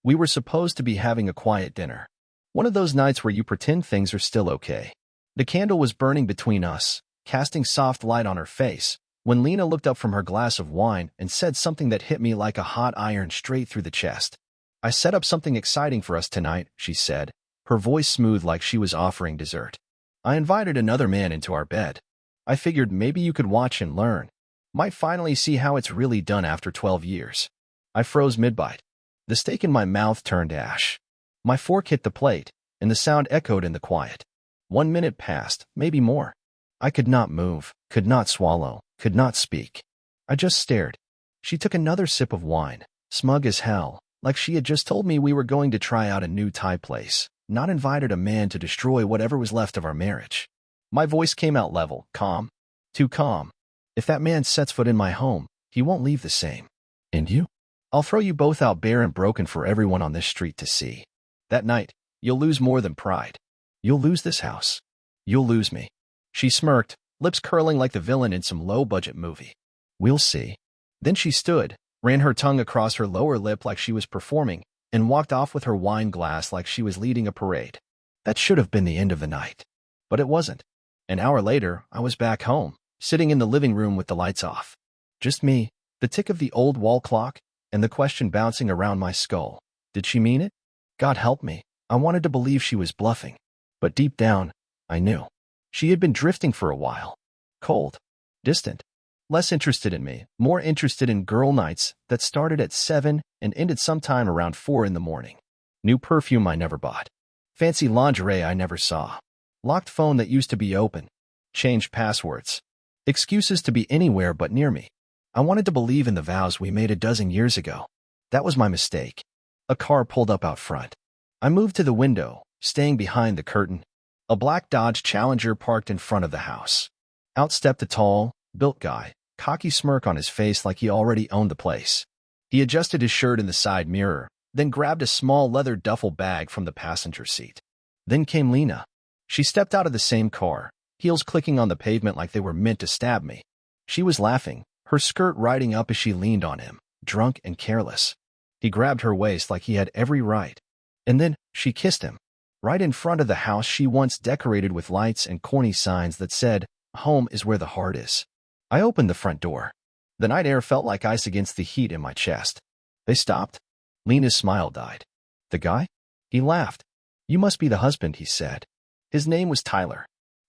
We were supposed to be having a quiet dinner. One of those nights where you pretend things are still okay. The candle was burning between us, casting soft light on her face, when Lena looked up from her glass of wine and said something that hit me like a hot iron straight through the chest. "I set up something exciting for us tonight," she said, her voice smooth like she was offering dessert. "I invited another man into our bed. I figured maybe you could watch and learn. Might finally see how it's really done after 12 years. I froze mid-bite. The steak in my mouth turned ash. My fork hit the plate, and the sound echoed in the quiet. 1 minute passed, maybe more. I could not move, could not swallow, could not speak. I just stared. She took another sip of wine, smug as hell, like she had just told me we were going to try out a new Thai place, not invited a man to destroy whatever was left of our marriage. My voice came out level, calm. Too calm. If that man sets foot in my home, he won't leave the same. And you? I'll throw you both out bare and broken for everyone on this street to see. That night, you'll lose more than pride. You'll lose this house. You'll lose me." She smirked, lips curling like the villain in some low-budget movie. "We'll see." Then she stood, ran her tongue across her lower lip like she was performing, and walked off with her wine glass like she was leading a parade. That should have been the end of the night. But it wasn't. An hour later, I was back home, sitting in the living room with the lights off. Just me, the tick of the old wall clock, and the question bouncing around my skull. Did she mean it? God help me. I wanted to believe she was bluffing. But deep down, I knew. She had been drifting for a while. Cold. Distant. Less interested in me, more interested in girl nights that started at 7 and ended sometime around 4 in the morning. New perfume I never bought. Fancy lingerie I never saw. Locked phone that used to be open. Changed passwords. Excuses to be anywhere but near me. I wanted to believe in the vows we made a dozen years ago. That was my mistake. A car pulled up out front. I moved to the window, staying behind the curtain. A black Dodge Challenger parked in front of the house. Out stepped a tall, built guy, cocky smirk on his face like he already owned the place. He adjusted his shirt in the side mirror, then grabbed a small leather duffel bag from the passenger seat. Then came Lena. She stepped out of the same car, heels clicking on the pavement like they were meant to stab me. She was laughing, her skirt riding up as she leaned on him, drunk and careless. He grabbed her waist like he had every right. And then she kissed him. Right in front of the house she once decorated with lights and corny signs that said, "Home is where the heart is." I opened the front door. The night air felt like ice against the heat in my chest. They stopped. Lena's smile died. "The guy?" He laughed. "You must be the husband," he said. His name was Tyler.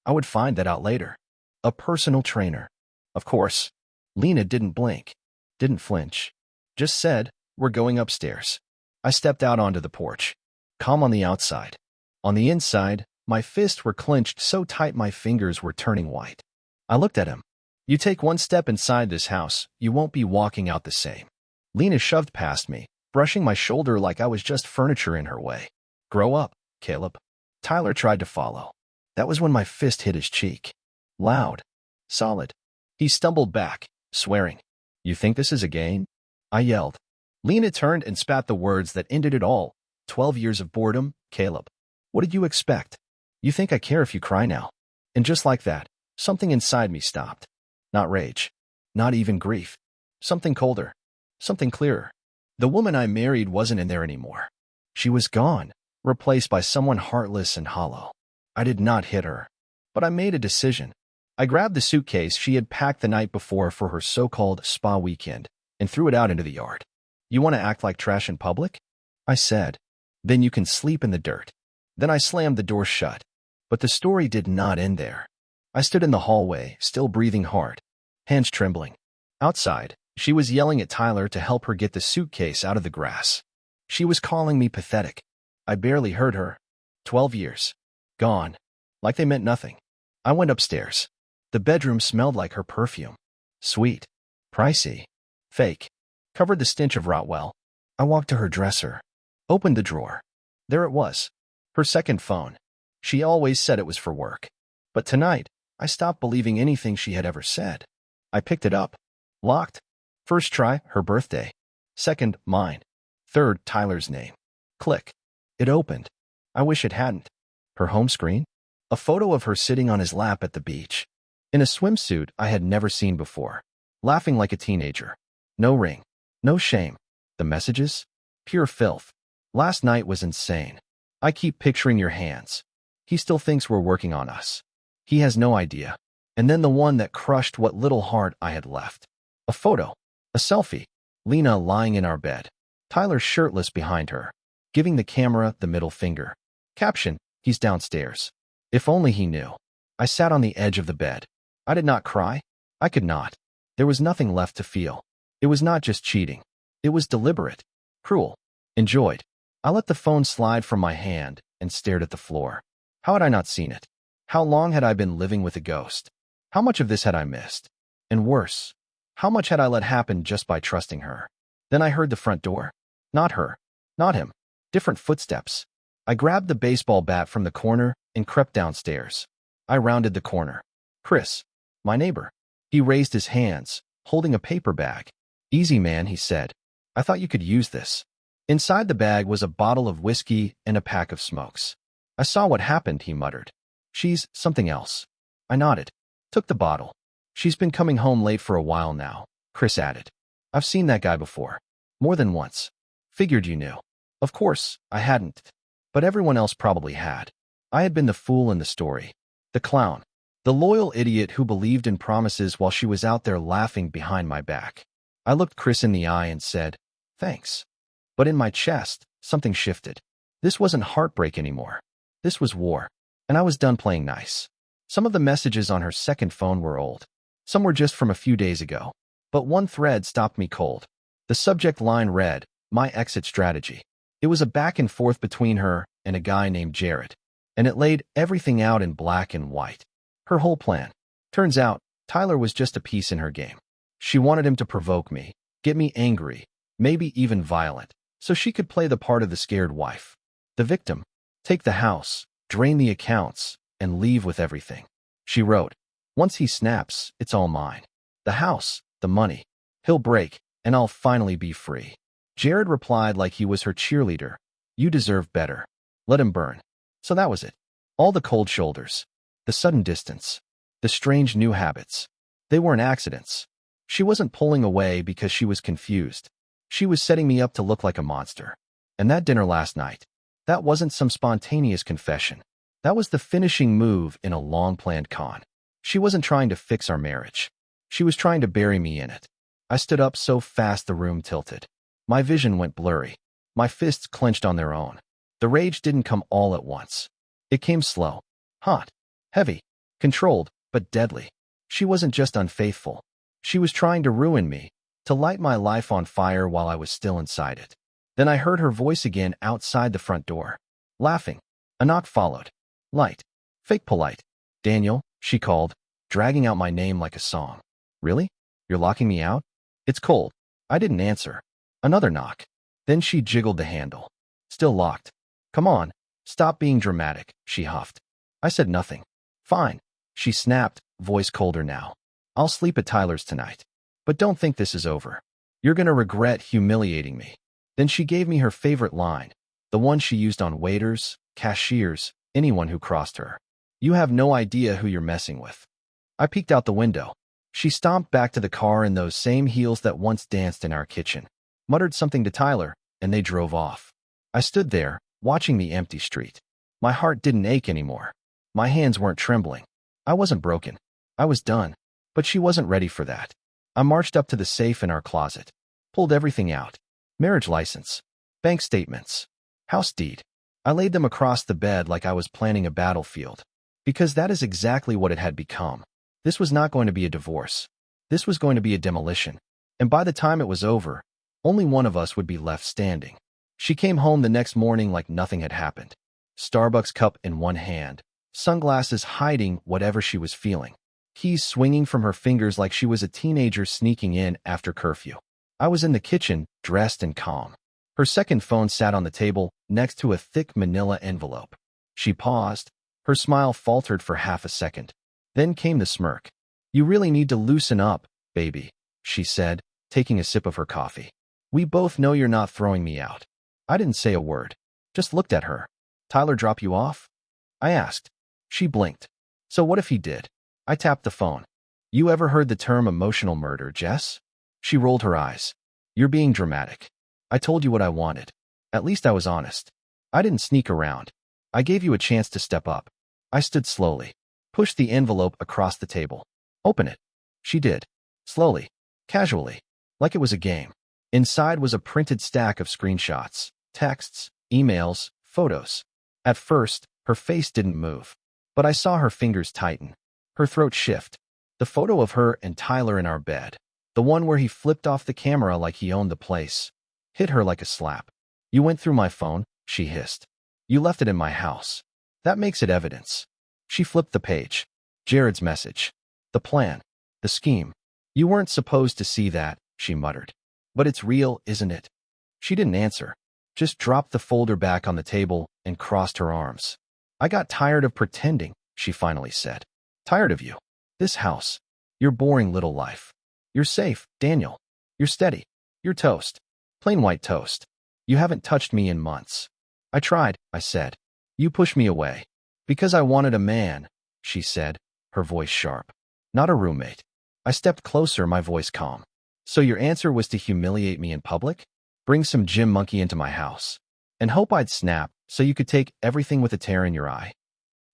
I would find that out later. A personal trainer. Of course. Lena didn't blink. Didn't flinch. Just said, "We're going upstairs." I stepped out onto the porch. Calm on the outside. On the inside, my fists were clenched so tight my fingers were turning white. I looked at him. "You take one step inside this house, you won't be walking out the same." Lena shoved past me, brushing my shoulder like I was just furniture in her way. "Grow up, Caleb." Tyler tried to follow. That was when my fist hit his cheek. Loud. Solid. He stumbled back, swearing. "You think this is a game?" I yelled. Lena turned and spat the words that ended it all. 12 years of boredom, Caleb. What did you expect? You think I care if you cry now? And just like that, something inside me stopped. Not rage. Not even grief. Something colder. Something clearer. The woman I married wasn't in there anymore. She was gone, replaced by someone heartless and hollow. I did not hit her. But I made a decision. I grabbed the suitcase she had packed the night before for her so-called spa weekend and threw it out into the yard. "You want to act like trash in public?" I said. "Then you can sleep in the dirt." Then I slammed the door shut. But the story did not end there. I stood in the hallway, still breathing hard, hands trembling. Outside, she was yelling at Tyler to help her get the suitcase out of the grass. She was calling me pathetic. I barely heard her. 12 years. Gone. Like they meant nothing. I went upstairs. The bedroom smelled like her perfume. Sweet. Pricey. Fake. Covered the stench of Rotwell. I walked to her dresser. Opened the drawer. There it was. Her second phone. She always said it was for work. But tonight, I stopped believing anything she had ever said. I picked it up. Locked. First try, her birthday. Second, mine. Third, Tyler's name. Click. It opened. I wish it hadn't. Her home screen? A photo of her sitting on his lap at the beach. In a swimsuit I had never seen before. Laughing like a teenager. No ring. No shame. The messages? Pure filth. Last night was insane. I keep picturing your hands. He still thinks we're working on us. He has no idea. And then the one that crushed what little heart I had left. A photo. A selfie. Lena lying in our bed. Tyler shirtless behind her, giving the camera the middle finger. Caption, he's downstairs. If only he knew. I sat on the edge of the bed. I did not cry. I could not. There was nothing left to feel. It was not just cheating. It was deliberate. Cruel. Enjoyed. I let the phone slide from my hand and stared at the floor. How had I not seen it? How long had I been living with a ghost? How much of this had I missed? And worse, how much had I let happen just by trusting her? Then I heard the front door. Not her. Not him. Different footsteps. I grabbed the baseball bat from the corner and crept downstairs. I rounded the corner. Chris, my neighbor. He raised his hands, holding a paper bag. Easy, man, he said. I thought you could use this. Inside the bag was a bottle of whiskey and a pack of smokes. I saw what happened, he muttered. She's something else. I nodded. Took the bottle. She's been coming home late for a while now, Chris added. I've seen that guy before. More than once. Figured you knew. Of course, I hadn't. But everyone else probably had. I had been the fool in the story. The clown. The loyal idiot who believed in promises while she was out there laughing behind my back. I looked Chris in the eye and said, thanks. But in my chest, something shifted. This wasn't heartbreak anymore. This was war. And I was done playing nice. Some of the messages on her second phone were old. Some were just from a few days ago. But one thread stopped me cold. The subject line read, my exit strategy. It was a back and forth between her and a guy named Jared. And it laid everything out in black and white. Her whole plan. Turns out, Tyler was just a piece in her game. She wanted him to provoke me, get me angry, maybe even violent, so she could play the part of the scared wife. The victim. Take the house, drain the accounts, and leave with everything. She wrote, once he snaps, it's all mine. The house, the money. He'll break, and I'll finally be free. Jared replied like he was her cheerleader. You deserve better. Let him burn. So that was it. All the cold shoulders. The sudden distance. The strange new habits. They weren't accidents. She wasn't pulling away because she was confused. She was setting me up to look like a monster. And that dinner last night, that wasn't some spontaneous confession. That was the finishing move in a long-planned con. She wasn't trying to fix our marriage. She was trying to bury me in it. I stood up so fast the room tilted. My vision went blurry. My fists clenched on their own. The rage didn't come all at once. It came slow, hot, heavy, controlled, but deadly. She wasn't just unfaithful. She was trying to ruin me, to light my life on fire while I was still inside it. Then I heard her voice again outside the front door. Laughing. A knock followed. Light. Fake polite. Daniel, she called, dragging out my name like a song. Really? You're locking me out? It's cold. I didn't answer. Another knock. Then she jiggled the handle. Still locked. Come on. Stop being dramatic, she huffed. I said nothing. Fine. She snapped, voice colder now. I'll sleep at Tyler's tonight. But don't think this is over. You're gonna regret humiliating me. Then she gave me her favorite line, the one she used on waiters, cashiers, anyone who crossed her. You have no idea who you're messing with. I peeked out the window. She stomped back to the car in those same heels that once danced in our kitchen, muttered something to Tyler, and they drove off. I stood there, watching the empty street. My heart didn't ache anymore. My hands weren't trembling. I wasn't broken. I was done. But she wasn't ready for that. I marched up to the safe in our closet, pulled everything out. Marriage license, bank statements, house deed. I laid them across the bed like I was planning a battlefield. Because that is exactly what it had become. This was not going to be a divorce. This was going to be a demolition. And by the time it was over, only one of us would be left standing. She came home the next morning like nothing had happened. Starbucks cup in one hand, sunglasses hiding whatever she was feeling. Keys swinging from her fingers like she was a teenager sneaking in after curfew. I was in the kitchen, dressed and calm. Her second phone sat on the table, next to a thick manila envelope. She paused. Her smile faltered for half a second. Then came the smirk. You really need to loosen up, baby, she said, taking a sip of her coffee. We both know you're not throwing me out. I didn't say a word. Just looked at her. Tyler drop you off? I asked. She blinked. So what if he did? I tapped the phone. You ever heard the term emotional murder, Jess? She rolled her eyes. You're being dramatic. I told you what I wanted. At least I was honest. I didn't sneak around. I gave you a chance to step up. I stood slowly, pushed the envelope across the table. Open it. She did. Slowly. Casually. Like it was a game. Inside was a printed stack of screenshots, texts, emails, photos. At first, her face didn't move. But I saw her fingers tighten. Her throat shift. The photo of her and Tyler in our bed, the one where he flipped off the camera like he owned the place, hit her like a slap. You went through my phone, she hissed. You left it in my house. That makes it evidence. She flipped the page. Jared's message. The plan. The scheme. You weren't supposed to see that, she muttered. But it's real, isn't it? She didn't answer. Just dropped the folder back on the table and crossed her arms. I got tired of pretending, she finally said. Tired of you. This house. Your boring little life. You're safe, Daniel. You're steady. You're toast. Plain white toast. You haven't touched me in months. I tried, I said. You pushed me away. Because I wanted a man, she said, her voice sharp. Not a roommate. I stepped closer, my voice calm. So your answer was to humiliate me in public? Bring some gym monkey into my house. And hope I'd snap so you could take everything with a tear in your eye?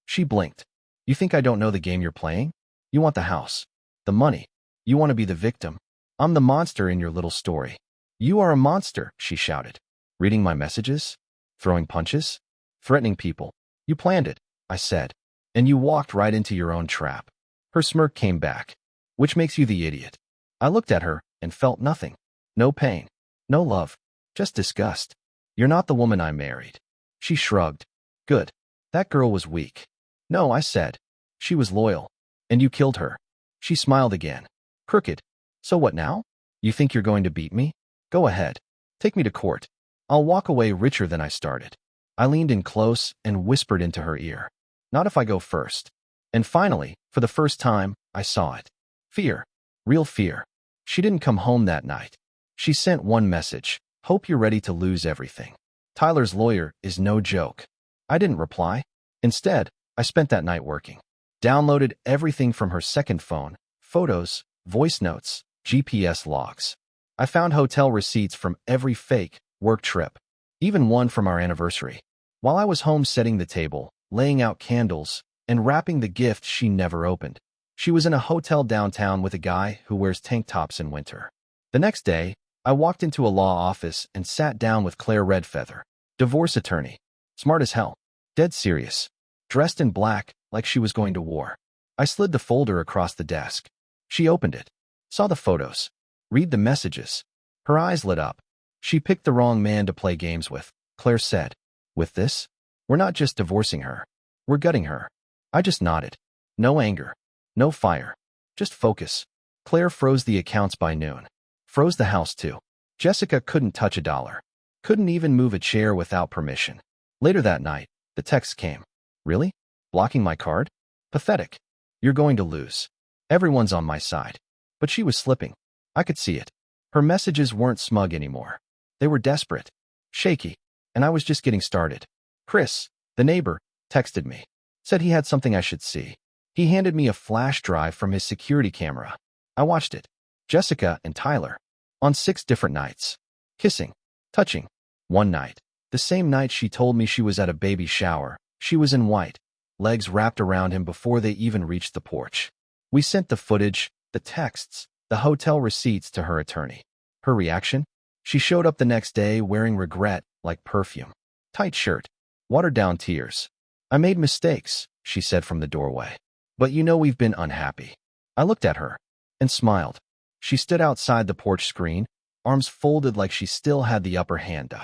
She blinked. You think I don't know the game you're playing? You want the house. The money. You want to be the victim. I'm the monster in your little story. You are a monster, she shouted. Reading my messages? Throwing punches? Threatening people. You planned it, I said. And you walked right into your own trap. Her smirk came back. Which makes you the idiot. I looked at her and felt nothing. No pain. No love. Just disgust. You're not the woman I married. She shrugged. Good. That girl was weak. No, I said. She was loyal. And you killed her. She smiled again. Crooked. So what now? You think you're going to beat me? Go ahead. Take me to court. I'll walk away richer than I started. I leaned in close and whispered into her ear. Not if I go first. And finally, for the first time, I saw it. Fear. Real fear. She didn't come home that night. She sent one message. Hope you're ready to lose everything. Tyler's lawyer is no joke. I didn't reply. Instead, I spent that night working. Downloaded everything from her second phone, photos, voice notes, GPS logs. I found hotel receipts from every fake work trip, even one from our anniversary. While I was home setting the table, laying out candles, and wrapping the gift she never opened, she was in a hotel downtown with a guy who wears tank tops in winter. The next day, I walked into a law office and sat down with Claire Redfeather, divorce attorney, smart as hell, dead serious, dressed in black like she was going to war. I slid the folder across the desk. She opened it, saw the photos, read the messages. Her eyes lit up. She picked the wrong man to play games with, Claire said. With this, we're not just divorcing her. We're gutting her. I just nodded. No anger. No fire. Just focus. Claire froze the accounts by noon. Froze the house too. Jessica couldn't touch a dollar. Couldn't even move a chair without permission. Later that night, the text came. Really? Blocking my card? Pathetic. You're going to lose. Everyone's on my side. But she was slipping. I could see it. Her messages weren't smug anymore. They were desperate. Shaky. And I was just getting started. Chris, the neighbor, texted me. Said he had something I should see. He handed me a flash drive from his security camera. I watched it. Jessica and Tyler. On 6 different nights. Kissing. Touching. One night. The same night she told me she was at a baby shower. She was in white. Legs wrapped around him before they even reached the porch. We sent the footage, the texts, the hotel receipts to her attorney. Her reaction? She showed up the next day wearing regret like perfume. Tight shirt. Watered down tears. I made mistakes, she said from the doorway. But you know we've been unhappy. I looked at her and smiled. She stood outside the porch screen, arms folded like she still had the upper hand.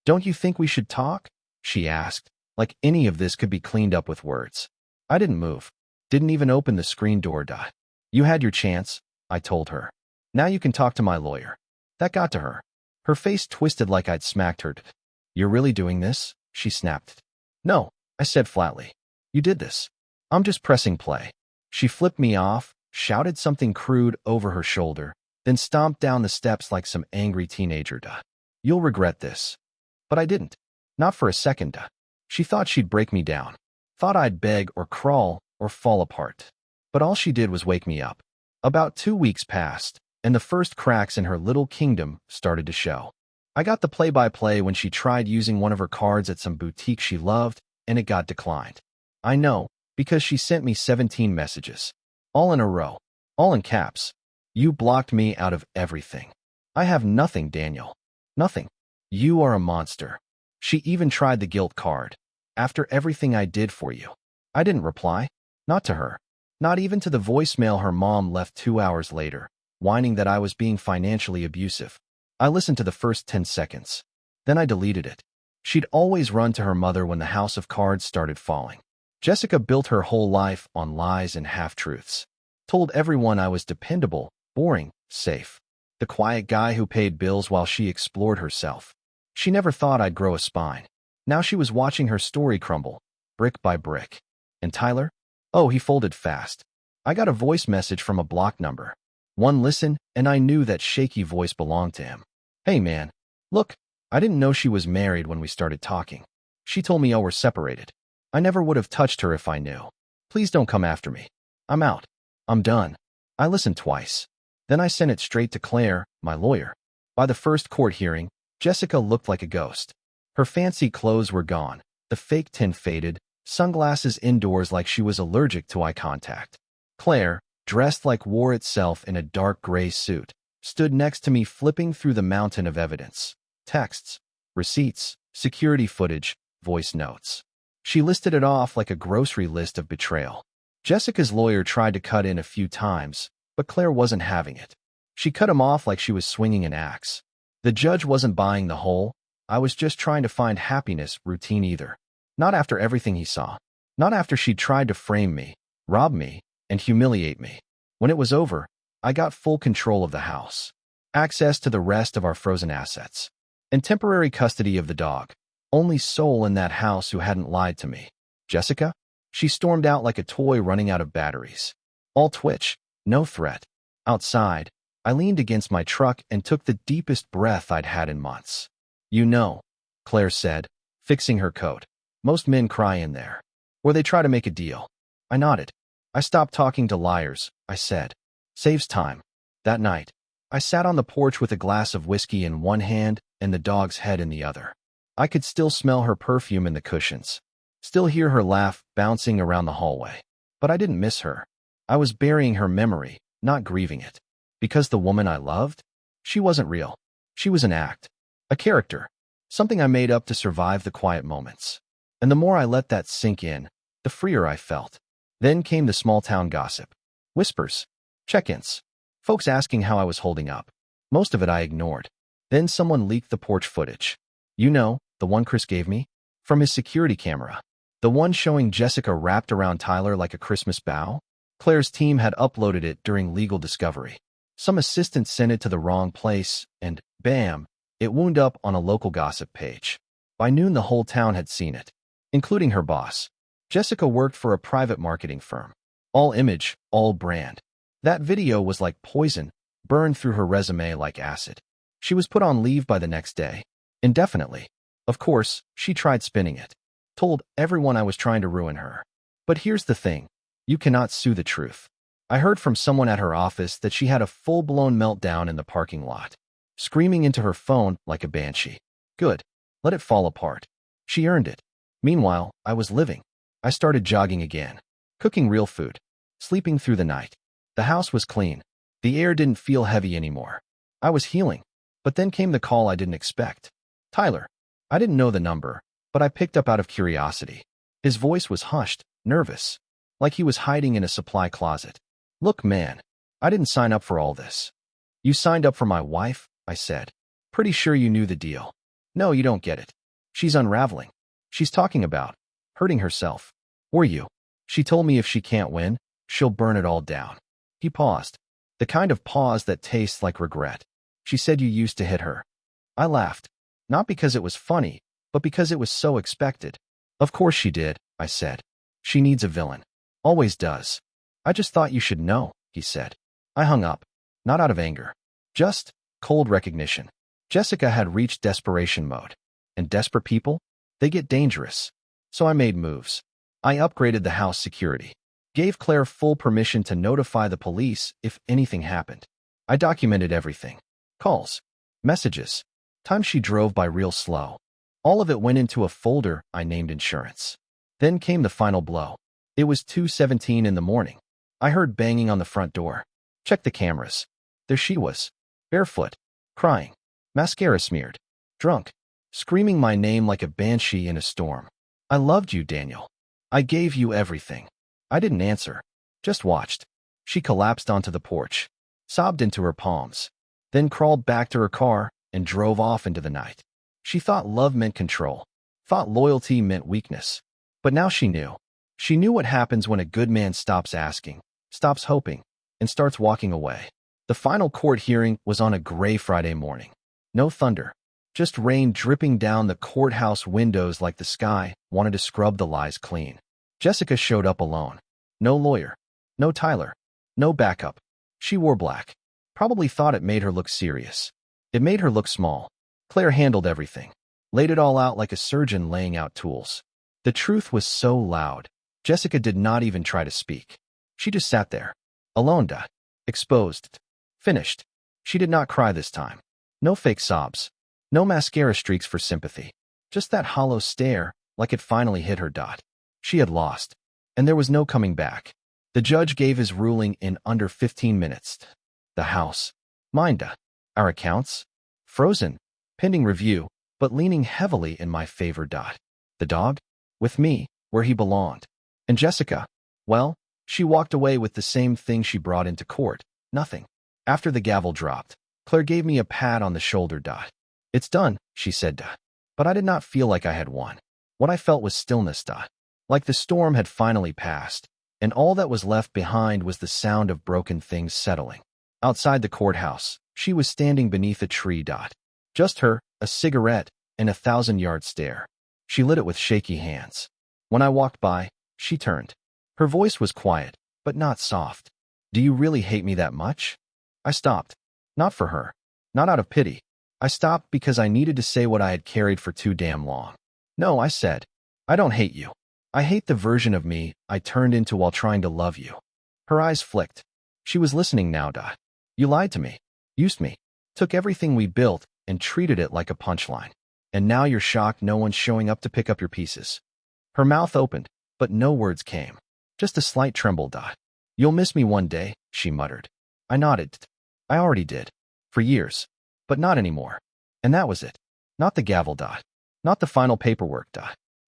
Don't you think we should talk? She asked, like any of this could be cleaned up with words. I didn't move. Didn't even open the screen door. You had your chance, I told her. Now you can talk to my lawyer. That got to her. Her face twisted like I'd smacked her. You're really doing this? She snapped. No, I said flatly. You did this. I'm just pressing play. She flipped me off, shouted something crude over her shoulder, then stomped down the steps like some angry teenager. You'll regret this. But I didn't. Not for a second. She thought she'd break me down. Thought I'd beg or crawl or fall apart. But all she did was wake me up. About 2 weeks passed, and the first cracks in her little kingdom started to show. I got the play-by-play when she tried using one of her cards at some boutique she loved, and it got declined. I know, because she sent me 17 messages. All in a row. All in caps. You blocked me out of everything. I have nothing, Daniel. Nothing. You are a monster. She even tried the guilt card. After everything I did for you. I didn't reply. Not to her. Not even to the voicemail her mom left 2 hours later, whining that I was being financially abusive. I listened to the first 10 seconds. Then I deleted it. She'd always run to her mother when the house of cards started falling. Jessica built her whole life on lies and half-truths. Told everyone I was dependable, boring, safe. The quiet guy who paid bills while she explored herself. She never thought I'd grow a spine. Now she was watching her story crumble, brick by brick. And Tyler? Oh, he folded fast. I got a voice message from a blocked number. One listen, and I knew that shaky voice belonged to him. Hey man, look, I didn't know she was married when we started talking. She told me, oh, we're separated. I never would have touched her if I knew. Please don't come after me. I'm out. I'm done. I listened twice. Then I sent it straight to Claire, my lawyer. By the first court hearing, Jessica looked like a ghost. Her fancy clothes were gone, the fake tin faded, sunglasses indoors like she was allergic to eye contact. Claire, dressed like war itself in a dark gray suit, stood next to me flipping through the mountain of evidence. Texts, receipts, security footage, voice notes. She listed it off like a grocery list of betrayal. Jessica's lawyer tried to cut in a few times, but Claire wasn't having it. She cut him off like she was swinging an axe. The judge wasn't buying the whole, I was just trying to find happiness routine either. Not after everything he saw. Not after she'd tried to frame me, rob me, and humiliate me. When it was over, I got full control of the house. Access to the rest of our frozen assets. And temporary custody of the dog. Only soul in that house who hadn't lied to me. Jessica? She stormed out like a toy running out of batteries. All twitch, no threat. Outside, I leaned against my truck and took the deepest breath I'd had in months. You know, Claire said, fixing her coat. Most men cry in there. Or they try to make a deal. I nodded. I stopped talking to liars, I said. Saves time. That night, I sat on the porch with a glass of whiskey in one hand and the dog's head in the other. I could still smell her perfume in the cushions. Still hear her laugh bouncing around the hallway. But I didn't miss her. I was burying her memory, not grieving it. Because the woman I loved? She wasn't real. She was an act. A character. Something I made up to survive the quiet moments. And the more I let that sink in, the freer I felt. Then came the small-town gossip. Whispers. Check-ins. Folks asking how I was holding up. Most of it I ignored. Then someone leaked the porch footage. You know, the one Chris gave me? From his security camera. The one showing Jessica wrapped around Tyler like a Christmas bough? Claire's team had uploaded it during legal discovery. Some assistant sent it to the wrong place, and, bam, it wound up on a local gossip page. By noon, the whole town had seen it, including her boss. Jessica worked for a private marketing firm. All image, all brand. That video was like poison, burned through her resume like acid. She was put on leave by the next day. Indefinitely. Of course, she tried spinning it. Told everyone I was trying to ruin her. But here's the thing. You cannot sue the truth. I heard from someone at her office that she had a full-blown meltdown in the parking lot. Screaming into her phone like a banshee. Good. Let it fall apart. She earned it. Meanwhile, I was living. I started jogging again. Cooking real food. Sleeping through the night. The house was clean. The air didn't feel heavy anymore. I was healing. But then came the call I didn't expect. Tyler. I didn't know the number, but I picked up out of curiosity. His voice was hushed, nervous, like he was hiding in a supply closet. Look, man, I didn't sign up for all this. You signed up for my wife, I said. Pretty sure you knew the deal. No, you don't get it. She's unraveling. She's talking about hurting herself. Or you. She told me if she can't win, she'll burn it all down. He paused. The kind of pause that tastes like regret. She said you used to hit her. I laughed. Not because it was funny, but because it was so expected. Of course she did, I said. She needs a villain. Always does. I just thought you should know, he said. I hung up. Not out of anger. Just cold recognition. Jessica had reached desperation mode. And desperate people? They get dangerous. So I made moves. I upgraded the house security. Gave Claire full permission to notify the police if anything happened. I documented everything. Calls. Messages. Time she drove by real slow. All of it went into a folder I named insurance. Then came the final blow. It was 2:17 in the morning. I heard banging on the front door. Checked the cameras. There she was, barefoot, crying, mascara smeared, drunk, screaming my name like a banshee in a storm. I loved you, Daniel. I gave you everything. I didn't answer, just watched. She collapsed onto the porch, sobbed into her palms, then crawled back to her car and drove off into the night. She thought love meant control, thought loyalty meant weakness. But now she knew. She knew what happens when a good man stops asking, stops hoping, and starts walking away. The final court hearing was on a gray Friday morning. No thunder, just rain dripping down the courthouse windows like the sky wanted to scrub the lies clean. Jessica showed up alone. No lawyer, no Tyler, no backup. She wore black. Probably thought it made her look serious. It made her look small. Claire handled everything, laid it all out like a surgeon laying out tools. The truth was so loud, Jessica did not even try to speak. She just sat there, alone, exposed, finished. She did not cry this time. No fake sobs, no mascara streaks for sympathy. Just that hollow stare, like it finally hit her. She had lost, and there was no coming back. The judge gave his ruling in under 15 minutes. The house, mine, our accounts, frozen, pending review, but leaning heavily in my favor. The dog, with me, where he belonged. And Jessica, well, she walked away with the same thing she brought into court, nothing. After the gavel dropped, Claire gave me a pat on the shoulder. It's done, she said. But I did not feel like I had won. What I felt was stillness. Like the storm had finally passed, and all that was left behind was the sound of broken things settling. Outside the courthouse, she was standing beneath a tree. Just her, a cigarette, and a 1,000-yard stare. She lit it with shaky hands. When I walked by, she turned. Her voice was quiet, but not soft. Do you really hate me that much? I stopped. Not for her. Not out of pity. I stopped because I needed to say what I had carried for too damn long. No, I said. I don't hate you. I hate the version of me I turned into while trying to love you. Her eyes flicked. She was listening now. You lied to me. Used me. Took everything we built and treated it like a punchline. And now you're shocked no one's showing up to pick up your pieces. Her mouth opened, but no words came. Just a slight tremble. You'll miss me one day, she muttered. I nodded. I already did. For years. But not anymore. And that was it. Not the gavel. Not the final paperwork.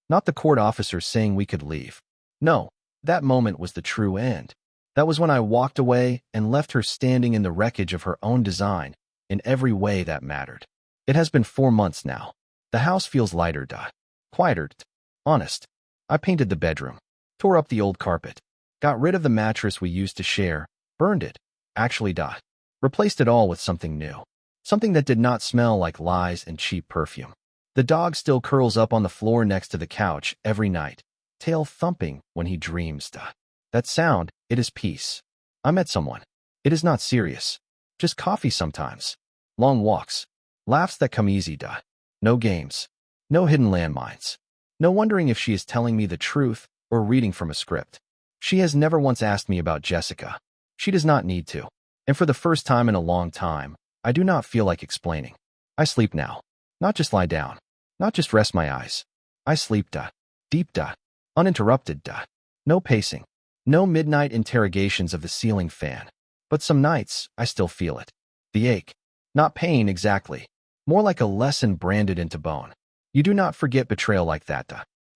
Not the court officer saying we could leave. No, that moment was the true end. That was when I walked away and left her standing in the wreckage of her own design, in every way that mattered. It has been 4 months now. The house feels lighter. Quieter. Honest. I painted the bedroom. Tore up the old carpet. Got rid of the mattress we used to share. Burned it. Actually. Replaced it all with something new. Something that did not smell like lies and cheap perfume. The dog still curls up on the floor next to the couch every night, tail thumping when he dreams. That sound, it is peace. I met someone. It is not serious. Just coffee sometimes. Long walks. Laughs that come easy. No games. No hidden landmines. No wondering if she is telling me the truth or reading from a script. She has never once asked me about Jessica. She does not need to. And for the first time in a long time, I do not feel like explaining. I sleep now. Not just lie down. Not just rest my eyes. I sleep. Deep. Uninterrupted. No pacing. No midnight interrogations of the ceiling fan. But some nights, I still feel it. The ache. Not pain exactly. More like a lesson branded into bone. You do not forget betrayal like that.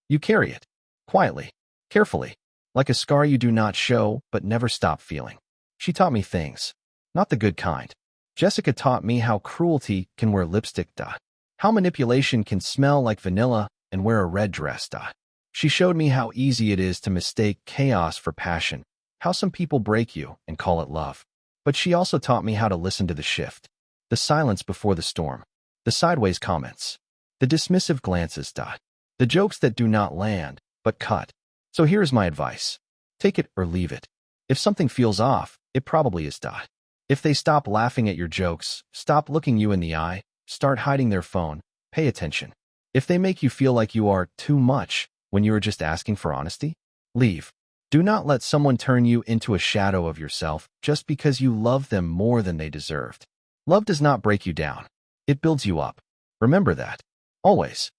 You carry it. Quietly. Carefully. Like a scar you do not show, but never stop feeling. She taught me things. Not the good kind. Jessica taught me how cruelty can wear lipstick. How manipulation can smell like vanilla and wear a red dress. She showed me how easy it is to mistake chaos for passion. How some people break you and call it love. But she also taught me how to listen to the shift. The silence before the storm. The sideways comments. The dismissive glances. The jokes that do not land, but cut. So here is my advice. Take it or leave it. If something feels off, it probably is. If they stop laughing at your jokes, stop looking you in the eye, start hiding their phone, pay attention. If they make you feel like you are too much when you are just asking for honesty, leave. Do not let someone turn you into a shadow of yourself just because you love them more than they deserved. Love does not break you down. It builds you up. Remember that. Always.